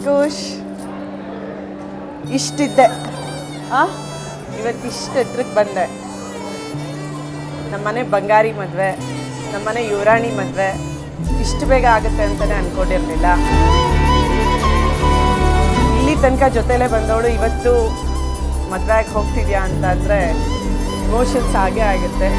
ಖುಷ್ ಇಷ್ಟಿದ್ದೆ ಇವತ್ತಿಷ್ಟು ಎತ್ತರಕ್ಕೆ ಬಂದೆ. ನಮ್ಮನೆ ಬಂಗಾರಿ ಮದುವೆ, ನಮ್ಮನೆ ಯುವರಾಣಿ ಮದುವೆ ಇಷ್ಟು ಬೇಗ ಆಗುತ್ತೆ ಅಂತಲೇ ಅಂದ್ಕೊಂಡಿರಲಿಲ್ಲ. ಇಲ್ಲಿ ತನಕ ಜೊತೆಲೇ ಬಂದವಳು ಇವತ್ತು ಮದುವೆ ಆಗಿ ಹೋಗ್ತಿದ್ಯಾ ಅಂತ ಅಂದರೆ ಇಮೋಷನ್ಸ್ ಆಗೇ ಆಗುತ್ತೆ.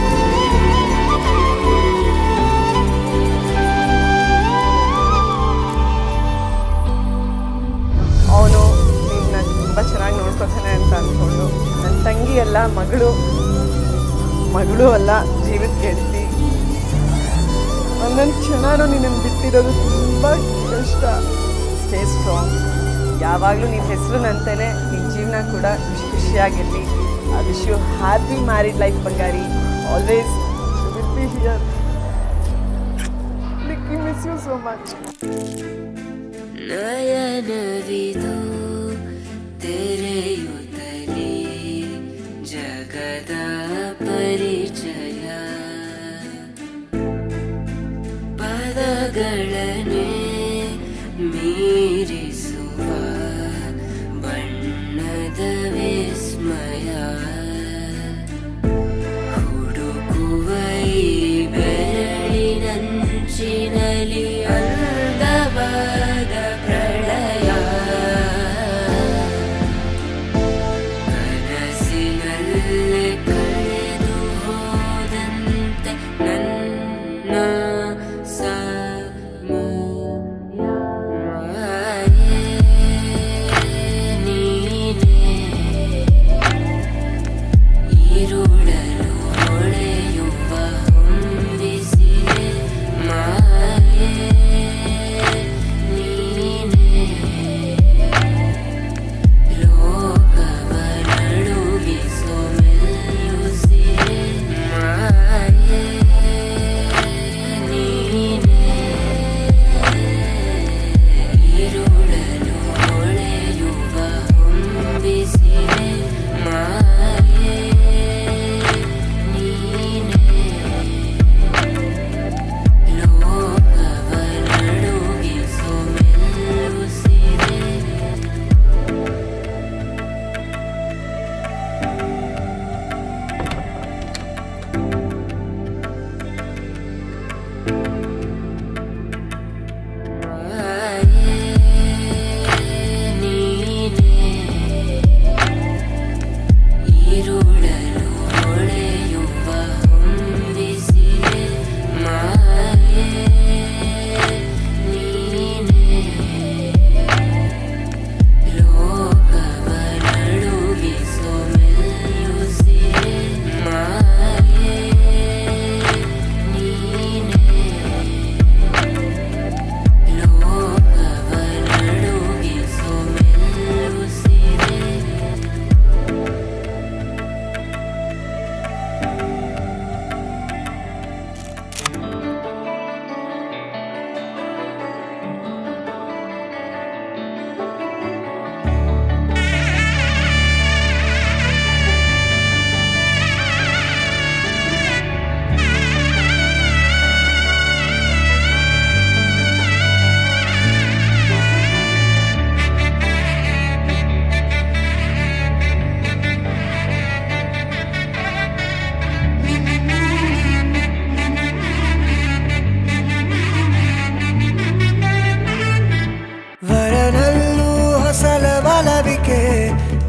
ಅವನು ನಿನ್ನ ತುಂಬ ಚೆನ್ನಾಗಿ ನೋಡ್ಕೊತಾನೆ ಅಂತ ಅಂದ್ಕೊಂಡು, ನನ್ನ ತಂಗಿ ಅಲ್ಲ ಮಗಳು ಅಲ್ಲ, ಜೀವದ ಗೆಳತಿ. ಒಂದೊಂದು ಕ್ಷಣನೂ ನಿನ್ನನ್ನು ಬಿಟ್ಟಿರೋದು ತುಂಬ ಕಷ್ಟ. Stay strong. ಯಾವಾಗಲೂ ನಿನ್ನ ಹೆಸರಿನಂತೆಯೇ ನಿನ್ನ ಜೀವನ ಕೂಡ ಖುಷಿಯಾಗಿರಲಿ. I wish you happy married life ಬಂಗಾರಿ. Always will be here. Nikki miss you so much. ನಯನವಿದು ತೆರೆಯುತ್ತಲೇ ಜಗದ ಪರಿಚಯ, ಪದಗಳನ್ನೇ ಮೀರಿಸುವ ಬಣ್ಣದ ವಿಸ್ಮಯ, ಹುಡುಕುವ ಈ ಬೆರಳಿನಂಚಿನಲ್ಲಿ ಅಂದವಾದ ಪ್ರಳಯ, ಕನಸಿನಲ್ಲೇ ಕಳೆದು ಹೋದಂತೆ ನನ್ನ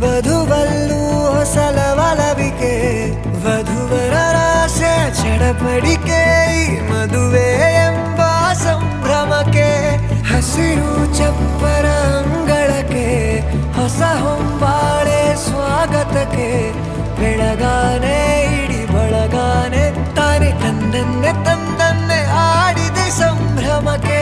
ವಧುವಲ್ಲೂ ಹೊಸಲ ಒಲವಿಕೆ, ವಧುವರರಾಸೆ ಚಡಪಡಿಕೆ, ಈ ಮದುವೆ ಎಂಬ ಸಂಭ್ರಮಕ್ಕೆ, ಹಸಿರು ಚಪ್ಪರ ಅಂಗಳಕ್ಕೆ, ಹೊಸ ಹೊಂಬಾಳೆ ಸ್ವಾಗತಕ್ಕೆ, ಬೆಳಗಾನೆ ಇಡಿ ಬಳಗಾನೆ ತಾನೆ ತನ್ನನ್ನೇ ತಂದನ್ನೇ ಆಡಿದೆ ಸಂಭ್ರಮಕ್ಕೆ.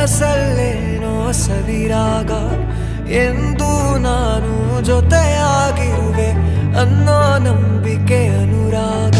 ಮನಸ್ಸಲ್ಲೇನೋ ಸವಿರಾಗ ಎಂದು ನಾನು ಜೊತೆಯಾಗಿರುವೆ ಅನ್ನೋ ನಂಬಿಕೆ ಅನುರಾಗ